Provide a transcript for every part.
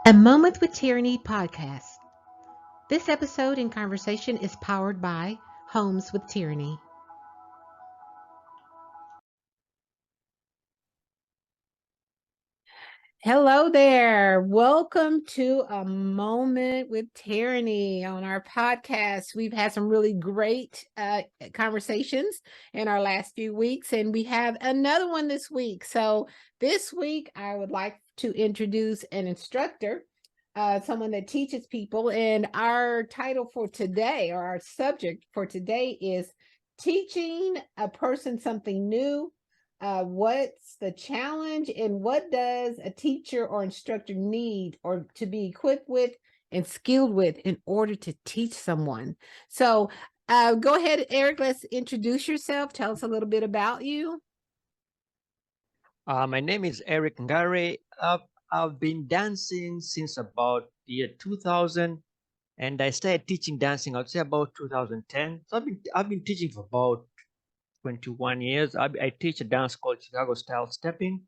A Moment with Tyranny podcast. This episode in conversation is powered by Homes with Tyranny. Hello there. Welcome to A Moment with Tyranny on our podcast. We've had some really great conversations in our last few weeks, and we have another one this week. So, this week, I would like to introduce an instructor, someone that teaches people. And our title for today, or our subject for today, is teaching a person something new. What's the challenge, and what does a teacher or instructor need or to be equipped with and skilled with in order to teach someone? So go ahead, Eric. Let's introduce yourself. Tell us a little bit about you. My name is Eric Ngare. I've been dancing since about the year 2000, and I started teaching dancing, I'd say about 2010. So I've been teaching for about 21 years. I teach a dance called Chicago Style Stepping,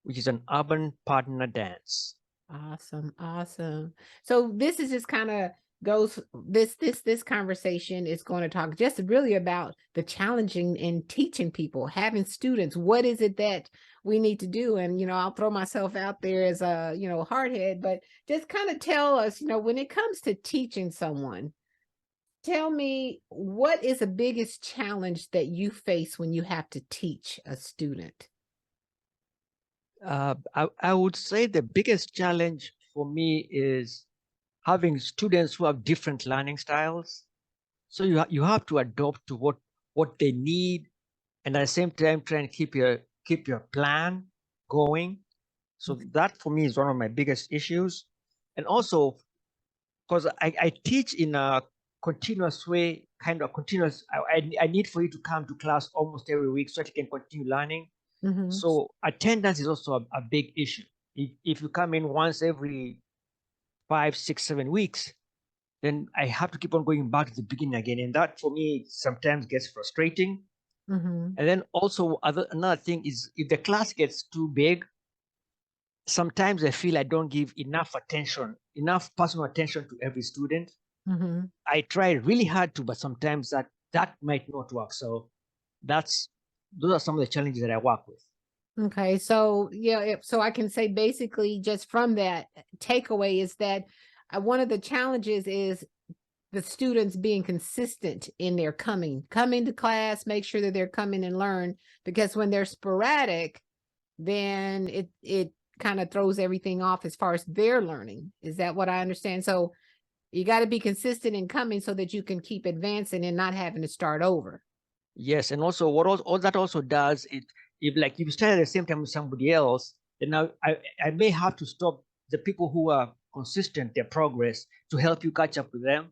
which is an urban partner dance. Awesome, awesome. So this is just kind of goes this conversation is going to talk just really about the challenging in teaching people, having students. What is it that we need to do? And I'll throw myself out there as a hardhead, but just kind of tell us, when it comes to teaching someone, tell me, what is the biggest challenge that you face when you have to teach a student? I would say the biggest challenge for me is having students who have different learning styles. So you have to adopt to what they need, and at the same time try and keep your plan going. So that for me is one of my biggest issues. And also because I teach in a continuous way, kind of continuous. I need for you to come to class almost every week so that you can continue learning. Mm-hmm. So attendance is also a big issue. If you come in once every 5, 6, 7 weeks, then I have to keep on going back to the beginning again. And that for me sometimes gets frustrating. Mm-hmm. And then also another thing is if the class gets too big, sometimes I feel I don't give enough personal attention to every student. Mm-hmm. I try really hard to, but sometimes that might not work. So that's those are some of the challenges that I work with. Okay, so yeah, so I can say basically just from that takeaway is that one of the challenges is the students being consistent in their coming to class, make sure that they're coming and learn, because when they're sporadic, then it kind of throws everything off as far as their learning. Is that what I understand? So you got to be consistent in coming so that you can keep advancing and not having to start over. Yes, and also all that also does it, if you start at the same time with somebody else, then now I may have to stop the people who are consistent their progress to help you catch up with them.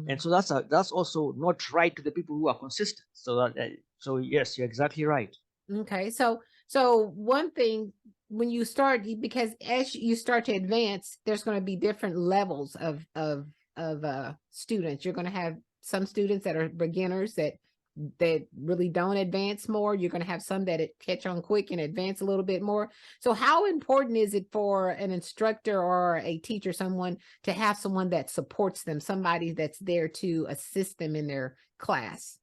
And so that's also not right to the people who are consistent. So yes, you're exactly right. Okay, so one thing, when you start, because as you start to advance, there's going to be different levels of students. You're going to have some students that are beginners that really don't advance more. You're going to have some that catch on quick and advance a little bit more. So how important is it for an instructor or a teacher, someone, to have someone that supports them, somebody that's there to assist them in their class?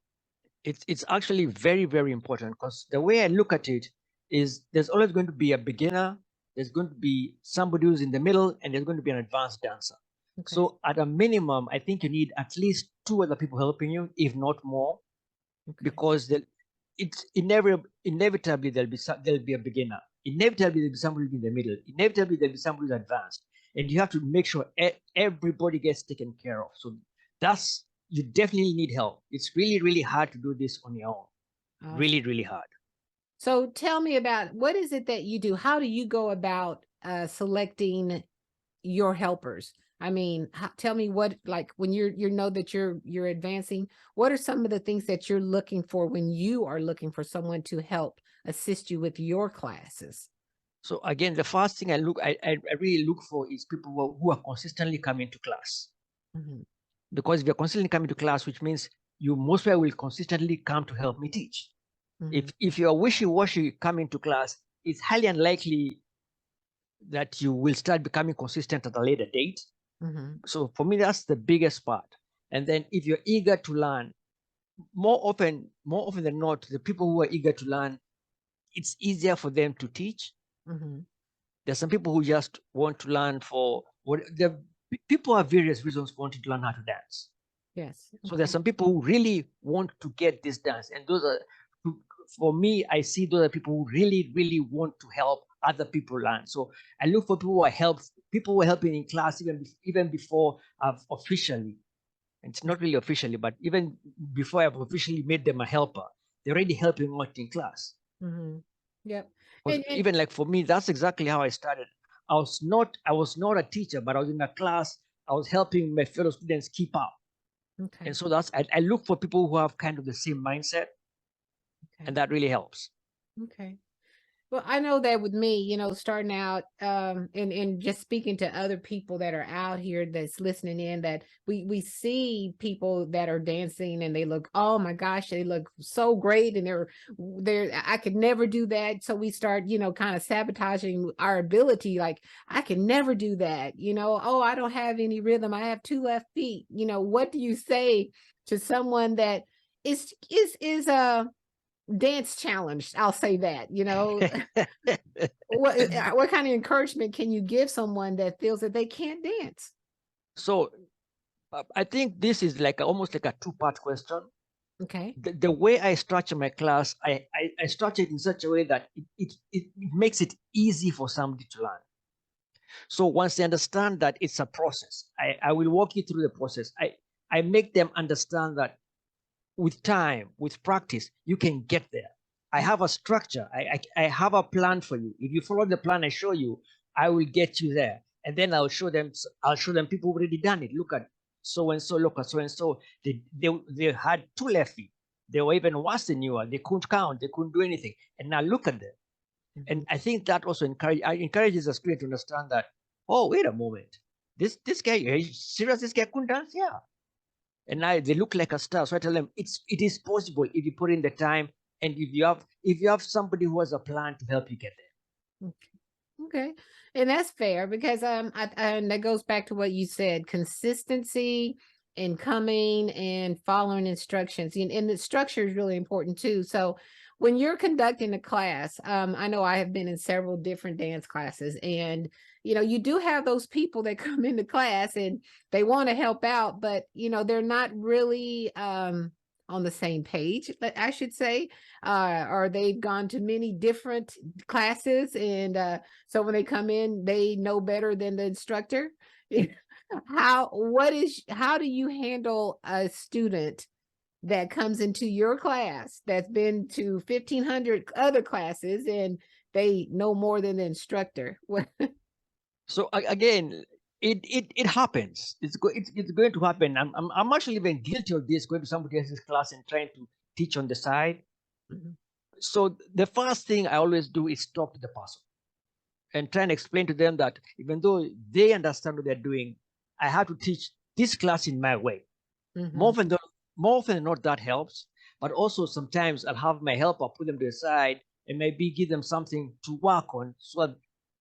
It's actually very, very important because the way I look at it is there's always going to be a beginner, there's going to be somebody who's in the middle, and there's going to be an advanced dancer. Okay. So at a minimum, I think you need at least two other people helping you, if not more, Okay. because it's inevitably there'll be a beginner. Inevitably there'll be somebody in the middle. Inevitably there'll be somebody who's advanced, and you have to make sure everybody gets taken care of. So that's you definitely need help. It's really, really hard to do this on your own. Awesome. Really, really hard. So tell me about, what is it that you do? How do you go about selecting your helpers? I mean, tell me what, like when you know that you're advancing, what are some of the things that you're looking for when you are looking for someone to help assist you with your classes? So again, the first thing I really look for is people who are consistently coming to class. Mhm. Because if you're consistently coming to class, which means you most likely will consistently come to help me teach. Mhm. If you're wishy-washy coming to class, it's highly unlikely that you will start becoming consistent at a later date. Mm-hmm. So for me, that's the biggest part. And then if you're eager to learn, more often than not, the people who are eager to learn, it's easier for them to teach. Mm-hmm. There's some people who just want to learn for what the people have various reasons for wanting to learn how to dance. Yes. So Okay. there's some people who really want to get this dance, and those are, for me, I see those are people who really, really want to help other people learn. So I look for people who are helping in class even before I've officially. It's not really officially, but even before I've officially made them a helper, they're already helping out in class. Mm-hmm. Yep. Because even like for me, that's exactly how I started. I was not a teacher, but I was in a class. I was helping my fellow students keep up. Okay. And so I look for people who have kind of the same mindset, Okay. and that really helps. Okay. Well, I know that with me, starting out, and just speaking to other people that are out here that's listening in, that we see people that are dancing and they look, oh my gosh, they look so great, and I could never do that. So we start, kind of sabotaging our ability. Like, I can never do that. Oh, I don't have any rhythm. I have two left feet. What do you say to someone that is dance challenged? I'll say that. What kind of encouragement can you give someone that feels that they can't dance? So I think this is like almost like a two-part question. Okay. The way I structure my class, I structure it in such a way that it makes it easy for somebody to learn. So once they understand that it's a process, I will walk you through the process. I make them understand that with time, with practice, you can get there. I have a structure. I have a plan for you. If you follow the plan I show you, I will get you there. And then I'll show them people who've already done it. Look at so and so, look at so and so. They had two left feet. They were even worse than you are. They couldn't count, they couldn't do anything. And now look at them. Mm-hmm. And I think that also encourages the student to understand that, oh, wait a moment. This guy, are you serious? This guy couldn't dance? Yeah. And now they look like a star. So I tell them it is possible if you put in the time, and if you have somebody who has a plan to help you get there. Okay. Okay. And that's fair because and that goes back to what you said, consistency in coming and following instructions. And the structure is really important too. So when you're conducting a class, I know I have been in several different dance classes, and you do have those people that come into class and they want to help out, but they're not really on the same page, I should say, or they've gone to many different classes, and so when they come in, they know better than the instructor. How do you handle a student that comes into your class that's been to 1,500 other classes and they know more than the instructor? So again, it happens. It's going to happen. I'm actually even guilty of this, going to somebody else's class and trying to teach on the side. Mhm. So the first thing I always do is talk to the person and try and explain to them that even though they understand what they're doing, I have to teach this class in my way. More Mhm. often than more often than not, that helps. But also sometimes I'll have my helper put them to the side and maybe give them something to work on so that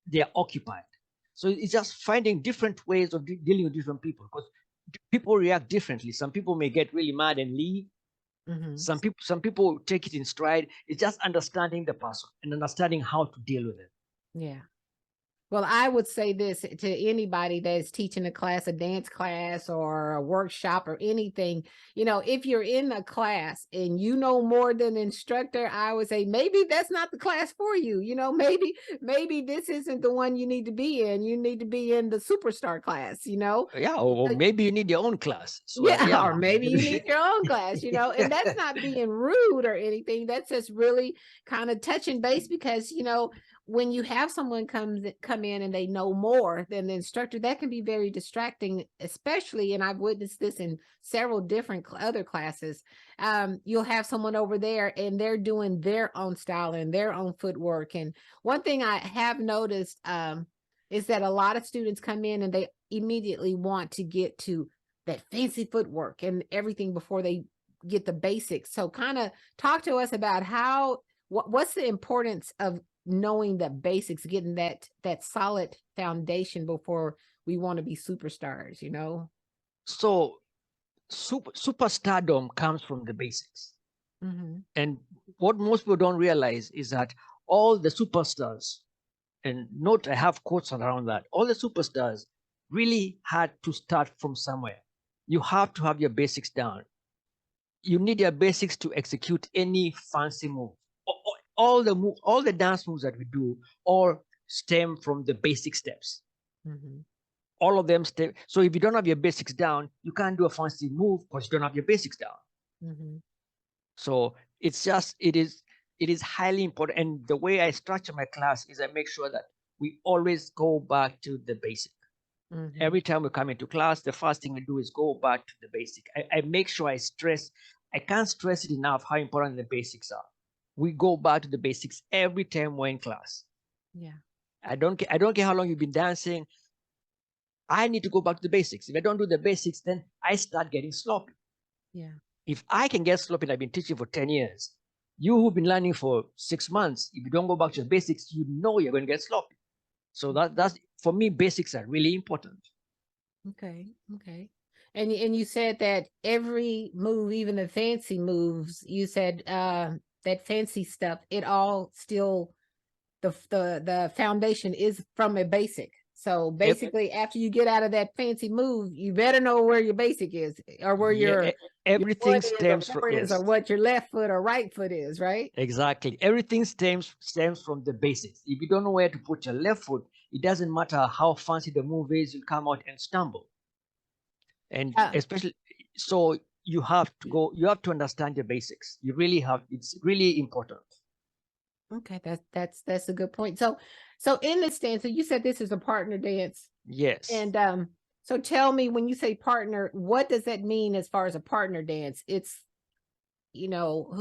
they're occupied. So it's just finding different ways of dealing with different people, because people react differently. Some people may get really mad and leave. Mhm. Some people take it in stride. It's just understanding the person and understanding how to deal with it. Yeah. Well, I would say this to anybody that is teaching a class, a dance class or a workshop or anything. If you're in a class and you know more than the instructor, I would say maybe that's not the class for you. Maybe this isn't the one you need to be in. You need to be in the superstar class. Yeah, or maybe you need your own class so that, Yeah, yeah. or maybe you need your own class, and that's not being rude or anything. That's just really kind of touching base because, when you have someone come in and they know more than the instructor, that can be very distracting, especially, and I've witnessed this in several different other classes. You'll have someone over there and they're doing their own style and their own footwork. And one thing I have noticed is that a lot of students come in and they immediately want to get to that fancy footwork and everything before they get the basics. So kind of talk to us about what's the importance of knowing the basics, getting that solid foundation before we want to be superstars, you know? So superstardom comes from the basics. Mm-hmm. And what most people don't realize is that all the superstars, and note I have quotes around that, all the superstars really had to start from somewhere. You have to have your basics down. You need your basics to execute any fancy move. All the dance moves that we do all stem from the basic steps. Mm-hmm. All of them step. So if you don't have your basics down, you can't do a fancy move because you don't have your basics down. Mm-hmm. So it is highly important. And the way I structure my class is I make sure that we always go back to the basic. Mm-hmm. Every time we come into class, the first thing we do is go back to the basic. I make sure I can't stress it enough how important the basics are. We go back to the basics every time we're in class. Yeah. I don't care how long you've been dancing. I need to go back to the basics. If I don't do the basics, then I start getting sloppy. Yeah. If I can get sloppy, and I've been teaching for 10 years, you who've been learning for 6 months, if you don't go back to the basics, you know you're going to get sloppy. So that's for me, basics are really important. Okay. Okay. And you said that every move, even the fancy moves, you said that fancy stuff, it all still the foundation is from a basic. So basically, after you get out of that fancy move, you better know where your basic is, or where your everything foot is, or stems from, forward is, or yes, what your left foot or right foot is, right? exactly. Everything stems from the basics. If you don't know where to put your left foot, it doesn't matter how fancy the move is, you'll come out and stumble. And Uh, especially, so you have to understand your basics. You really have, it's really important. okay, that's a good point. So in this dance, so you said this is a partner dance, Yes. and so tell me, when you say partner, what does that mean as far as a partner dance? It's, you know,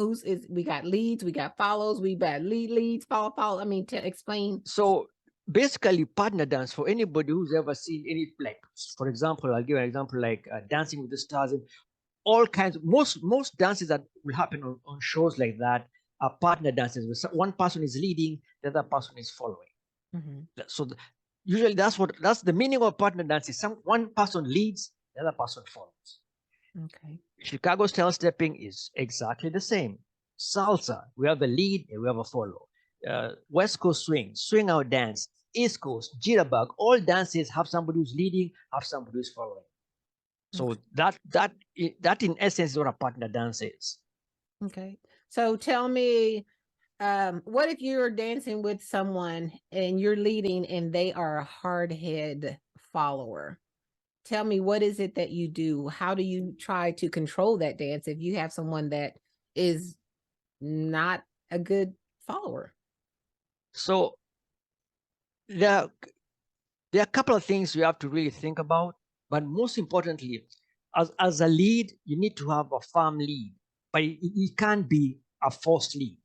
we got leads, we got follows, we got leads, follow. I mean, to explain. So basically, partner dance, for anybody who's ever seen any, like, for example, I'll give an example like Dancing with the Stars, and all kinds. Most dances that will happen on shows like that are partner dances, where one person is leading, the other person is following. Mm-hmm. So usually that's the meaning of partner dance. Is one person leads, the other person follows. Okay. Chicago style stepping is exactly the same. Salsa, we have a lead and we have a follow. West Coast swing out dance, East Coast, jitterbug, all dances have somebody who's leading, have somebody who's following. So Okay. that in essence is what a partner dance is. Okay. So tell me, what if you're dancing with someone and you're leading and they are a hardhead follower? Tell me, what is it that you do? How do you try to control that dance if you have someone that is not a good follower? So there, there are a couple of things you have to really think about, but most importantly, as a lead, you need to have a firm lead, but it can't be a forced lead.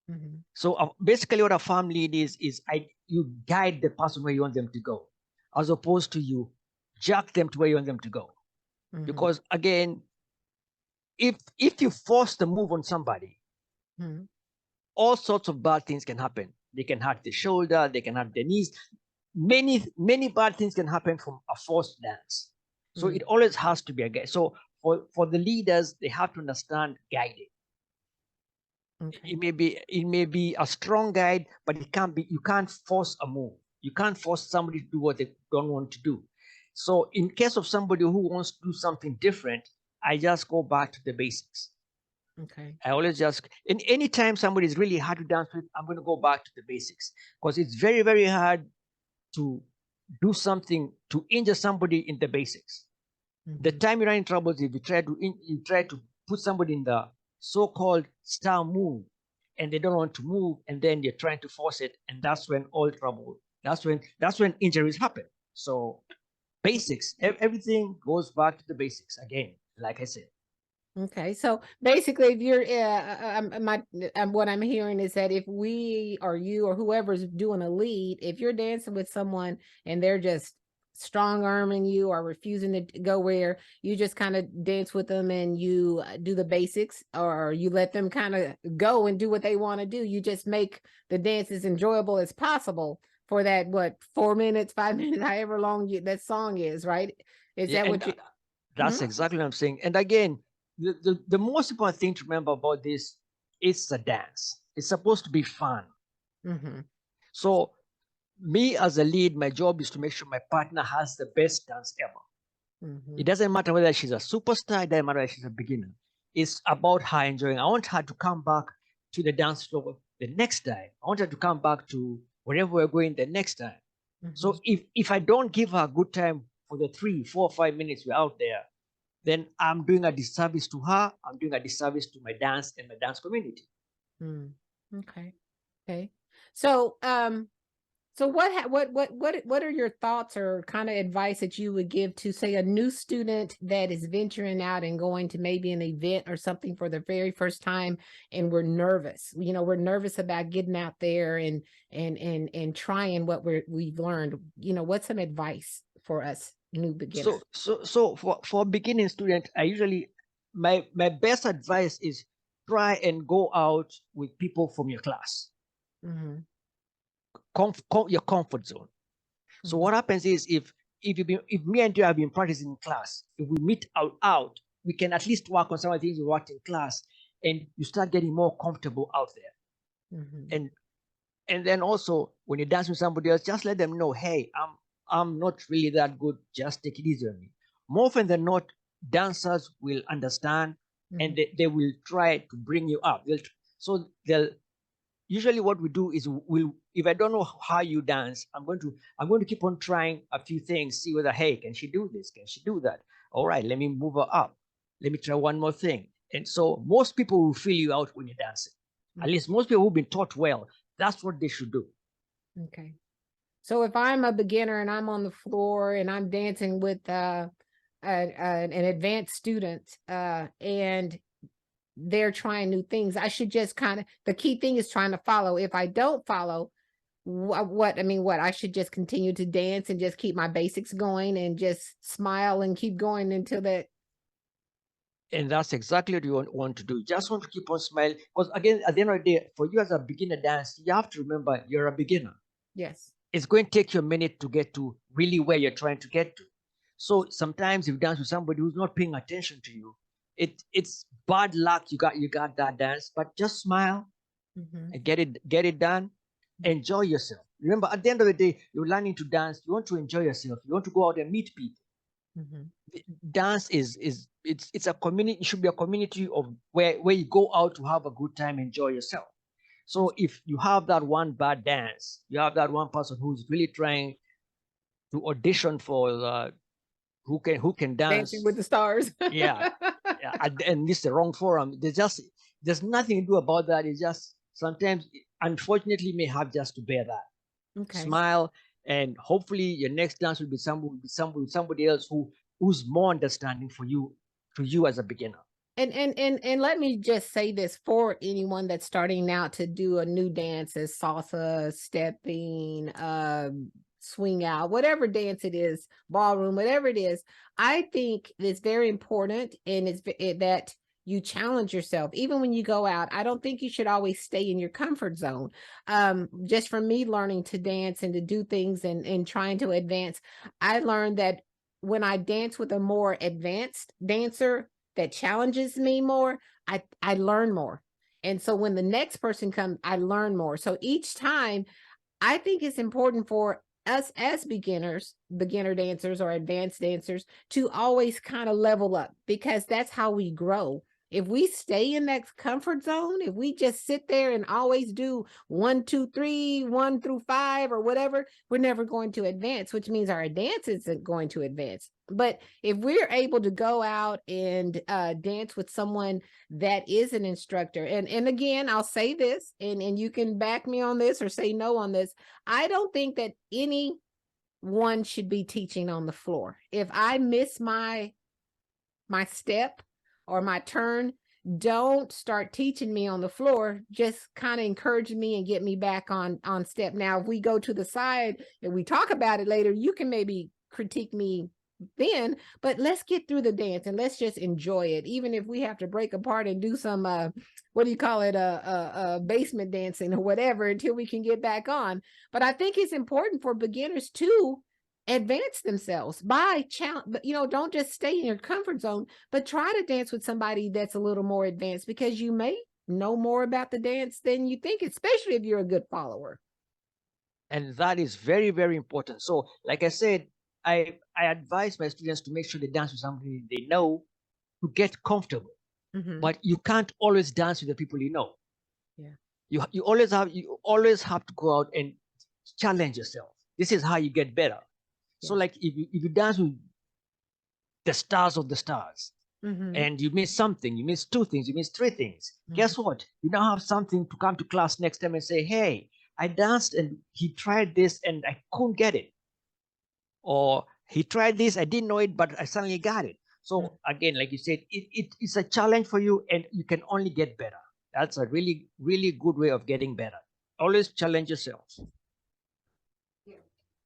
Mm-hmm. So basically, what a firm lead is you guide the person where you want them to go, as opposed to you jerk them to where you want them to go. Mm-hmm. Because again, if you force the move on somebody, Mm-hmm. all sorts of bad things can happen. They can hurt the shoulder, they can hurt the knees. Many bad things can happen from a forced dance. So Mm-hmm. it always has to be a guide. So for the leaders, they have to understand guiding. Okay. It may be a strong guide, but it can't be. You can't force a move. You can't force somebody to do what they don't want to do. So in case of somebody who wants to do something different, I just go back to the basics. Okay. I always just, in any time somebody is really hard to dance with, I'm going to go back to the basics, because it's very hard to do something to injure somebody in the basics. The Mm-hmm. time you run in trouble is if you try to put somebody in the so-called star move, and they don't want to move, and then you're trying to force it, and that's when all trouble. That's when injuries happen. So basics, everything goes back to the basics again. Like I said. Okay, so basically, if you're, what I'm hearing is that if we or you or whoever's doing a lead, if you're dancing with someone and they're just strong arming you or refusing to go where you just kind of dance with them and you do the basics, or you let them kind of go and do what they want to do. You just make the dance as enjoyable as possible for that, what, 4 minutes, 5 minutes, however long that song is, right? Is Yeah, that and what you? that's Mhm. exactly what I'm saying. And again, the most important thing to remember about this is a dance. It's supposed to be fun. Mhm. So me as a lead, my job is to make sure my partner has the best dance ever. It Mhm. doesn't matter whether she's a superstar, it doesn't matter whether she's a beginner. It's about her enjoying. I want her to come back to the dance floor the next time. I want her to come back to wherever we're going the next time. Mhm. So if I don't give her a good time for the 3, 4, 5 minutes we're out there, then I'm doing a disservice to her. I'm doing a disservice to my dance and my dance community. Mm. Okay. Okay. So, so what are your thoughts or kind of advice that you would give to, say, a new student that is venturing out and going to maybe an event or something for the very first time, and we're nervous. We're nervous about getting out there and trying what we've learned. What's some advice for us new beginners? So for a beginning student, I usually my best advice is try and go out with people from your class, Mm-hmm. your comfort zone. So Mm-hmm. what happens is if me and you have been practicing in class, if we meet out, we can at least work on some of the things we worked in class, and you start getting more comfortable out there. Mm-hmm. And then also when you dance with somebody else, just let them know, hey, I'm not really that good. Just take it easy on me. More often than not, dancers will understand Mm-hmm. and they will try to bring you up. They'll usually what we do is we'll if I don't know how you dance, I'm going to keep on trying a few things, see whether, hey, can she do this? Can she do that? All right, let me move her up. Let me try one more thing. And so most people will feel you out when you're dancing. At least most people who've been taught well, that's what they should do. Okay. So if I'm a beginner and I'm on the floor and I'm dancing with an advanced student, and they're trying new things, I should just kind of, the key thing is trying to follow. If I don't follow, what I should just continue to dance and just keep my basics going and just smile and keep going until that. And that's exactly what you want to do. You just want to keep on smiling. Because again, at the end of the day, for you as a beginner dance, you have to remember you're a beginner. Yes. It's going to take you a minute to get to really where you're trying to get to. So sometimes if you dance with somebody who's not paying attention to you, it's bad luck you got that dance, but just smile Mm-hmm. and get it done. Enjoy yourself. Remember, at the end of the day, you're learning to dance. You want to enjoy yourself. You want to go out and meet people. Mm-hmm. Dance is it's a community. It should be a community of where you go out to have a good time, enjoy yourself. So if you have that one bad dance, you have that one person who's really trying to audition for who can Dancing dance. with the Stars. Yeah, yeah, and this is the wrong forum. There's nothing to do about that. It's just sometimes, unfortunately, you may have just to bear that. Okay. Smile, and hopefully your next dance will be somebody else who's more understanding for you to you as a beginner. And let me just say this for anyone that's starting out to do a new dance, as salsa, stepping, swing out, whatever dance it is, ballroom, whatever it is. I think it's very important, and that you challenge yourself even when you go out. I don't think you should always stay in your comfort zone. Just from me learning to dance and to do things and trying to advance, I learned that when I dance with a more advanced dancer that challenges me more, I learn more. And so when the next person comes, I learn more. So each time, I think it's important for us as beginner dancers or advanced dancers, to always kind of level up, because that's how we grow. If we stay in that comfort zone, if we just sit there and always do 1, 2, 3, 1 through 5 or whatever, we're never going to advance, which means our dance isn't going to advance. But if we're able to go out and dance with someone that is an instructor, and again, I'll say this, and you can back me on this or say no on this, I don't think that anyone should be teaching on the floor. If I miss my step or my turn, don't start teaching me on the floor. Just kind of encourage me and get me back on step. Now, if we go to the side and we talk about it later, you can maybe critique me then, but let's get through the dance and let's just enjoy it, even if we have to break apart and do some what do you call it, basement dancing or whatever, until we can get back on. But I think it's important for beginners to advance themselves by challenge, but don't just stay in your comfort zone, but try to dance with somebody that's a little more advanced, because you may know more about the dance than you think, especially if you're a good follower. And that is very, very important. So, like I said, I advise my students to make sure they dance with somebody they know, to get comfortable. Mm-hmm. But you can't always dance with the people you know. Yeah. You always have to go out and challenge yourself. This is how you get better. So, Yeah. like if you dance with the stars of the stars, Mm-hmm. and you miss something, you miss two things, you miss three things. Mm-hmm. Guess what? You now have something to come to class next time and say, "Hey, I danced and he tried this and I couldn't get it," or "He tried this, I didn't know it, but I suddenly got it." So again, like you said, it's a challenge for you, and you can only get better. That's a really, really good way of getting better. Always challenge yourself. Yeah.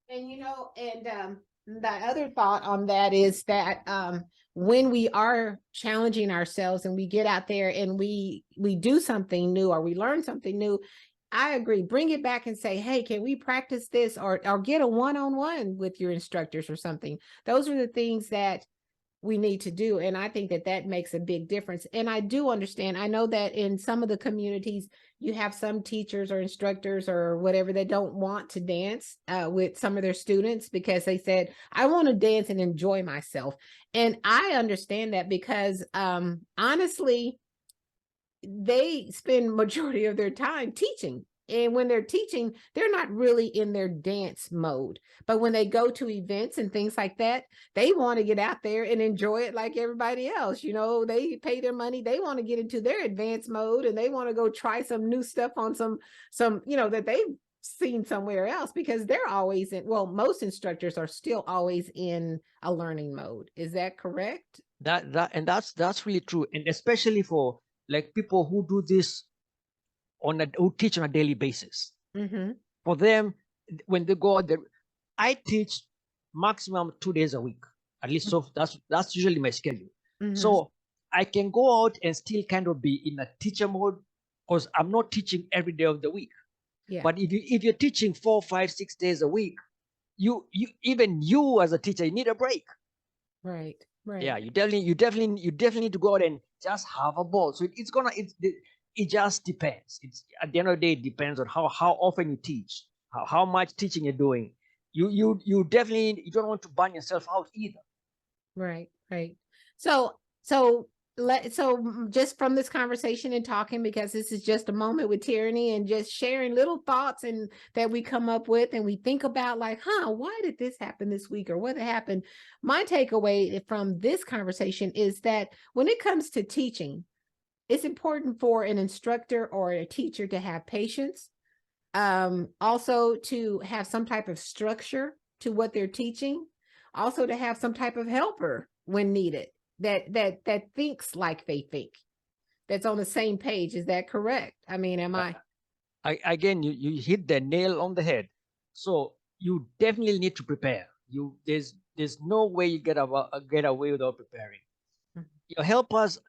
And the other thought on that is that when we are challenging ourselves and we get out there and we do something new or we learn something new, I agree. Bring it back and say, "Hey, can we practice this?" or get a one-on-one with your instructors or something. Those are the things that we need to do. And I think that that makes a big difference. And I do understand. I know that in some of the communities, you have some teachers or instructors or whatever that don't want to dance with some of their students because they said, "I want to dance and enjoy myself." And I understand that because honestly, they spend majority of their time teaching. And when they're teaching, they're not really in their dance mode. But when they go to events and things like that, they want to get out there and enjoy it like everybody else. They pay their money. They want to get into their advanced mode and they want to go try some new stuff on some, that they've seen somewhere else, because they're always in, well, most instructors are still always in a learning mode. Is that correct? That's really true. And especially for like people who do this who teach on a daily basis. Mm-hmm. For them, when they go out there, I teach maximum 2 days a week, at least. So that's usually my schedule. Mm-hmm. So I can go out and still kind of be in a teacher mode, because I'm not teaching every day of the week. Yeah. But if you're teaching 4, 5, 6 days a week, you even you as a teacher, you need a break. Right. Yeah, you definitely need to go out and just have a ball. So it just depends. It's at the end of the day, it depends on how often you teach, how much teaching you're doing. You definitely, you don't want to burn yourself out either. Right. So just from this conversation and talking, because this is just a moment with Tyranny and just sharing little thoughts and that we come up with and we think about, like, why did this happen this week, or what happened? My takeaway from this conversation is that when it comes to teaching, it's important for an instructor or a teacher to have patience, also to have some type of structure to what they're teaching, also to have some type of helper when needed, that thinks like they think, that's on the same page. Is that correct? I mean, am I again, you hit the nail on the head. So you definitely need to prepare. There's no way you get away without preparing. Your helpers,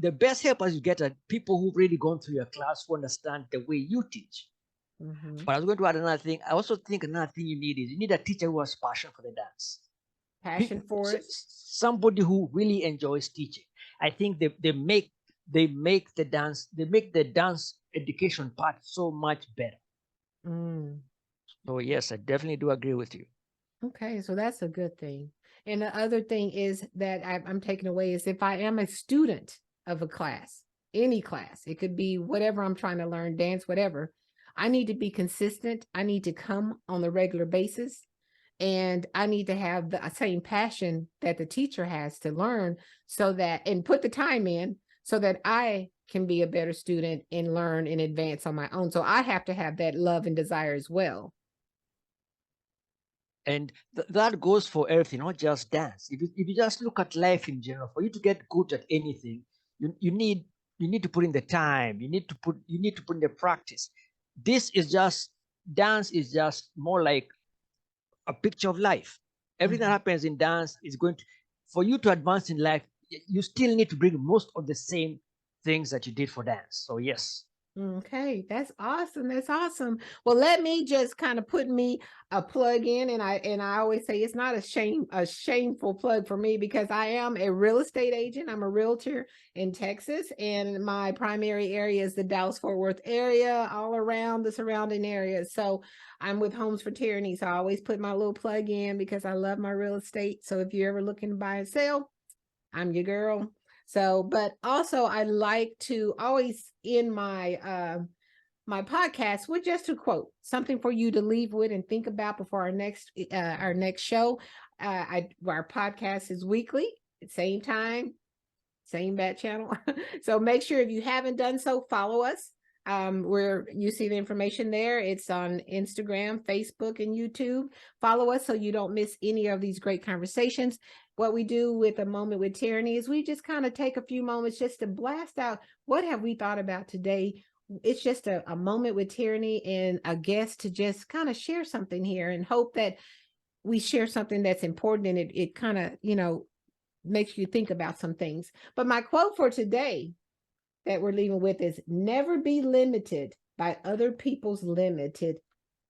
the best helpers you get are people who've really gone through your class, who understand the way you teach. Mm-hmm. But I was going to add another thing. I also think another thing you need a teacher who has passion for the dance. Passion for it. Somebody who really enjoys teaching. I think they make the dance education part so much better. So yes, I definitely do agree with you. Okay, so that's a good thing. And the other thing is that I'm taking away is, if I am a student of a class, any class, it could be whatever I'm trying to learn, dance, whatever, I need to be consistent. I need to come on the regular basis. And I need to have the same passion that the teacher has to learn, and put the time in so that I can be a better student and learn and advance on my own. So I have to have that love and desire as well. And that goes for everything, not just dance. If you just look at life in general, for you to get good at anything, you need to put in the time. You need to put in the practice. Dance is just more like a picture of life. Everything that happens in dance is going to, for you to advance in life, you still need to bring most of the same things that you did for dance. So yes. Okay, that's awesome. That's awesome. Well, let me just kind of put me a plug in, and I always say it's not a shameful plug for me, because I am a real estate agent. I'm a realtor in Texas, and my primary area is the Dallas-Fort Worth area, all around the surrounding areas. So I'm with Homes for Tyranny. So I always put my little plug in because I love my real estate. So if you're ever looking to buy and sell, I'm your girl. So, but also I like to always end my podcast with just a quote, something for you to leave with and think about before our next show. Our podcast is weekly, same time, same bat channel. So make sure, if you haven't done so, follow us. Where you see the information there. It's on Instagram, Facebook, and YouTube. Follow us so you don't miss any of these great conversations. What we do with A Moment with Tyranny is we just kind of take a few moments just to blast out, what have we thought about today? It's just a moment with Tyranny and a guest to just kind of share something here, and hope that we share something that's important, and it kind of, makes you think about some things. But my quote for today that we're leaving with is, never be limited by other people's limited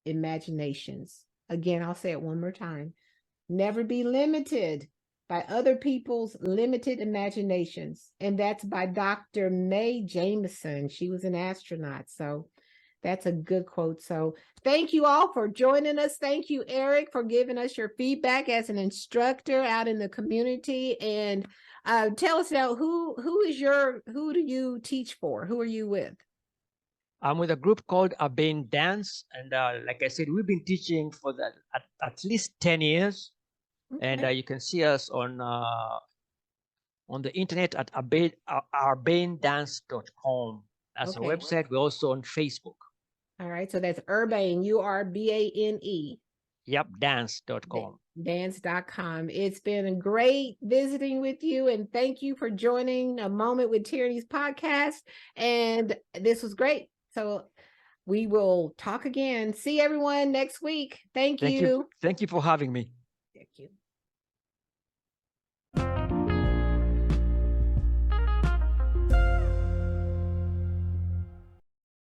imaginations. Again, I'll say it one more time. Never be limited by other people's limited imaginations. And that's by Dr. Mae Jameson. She was an astronaut. So that's a good quote. So thank you all for joining us. Thank you, Eric, for giving us your feedback as an instructor out in the community. And tell us now, who do you teach for? Who are you with? I'm with a group called Urbane Dance, and like I said, we've been teaching for at least 10 years. Okay. And you can see us on the internet at urbanedance.com. That's our website. We're also on Facebook. All right, so that's Urbane, Urbane. Yep, dance.com. Dance.com. It's been great visiting with you, and thank you for joining A Moment with Tyranny's podcast. And this was great. So we will talk again. See everyone next week. Thank you. Thank you for having me.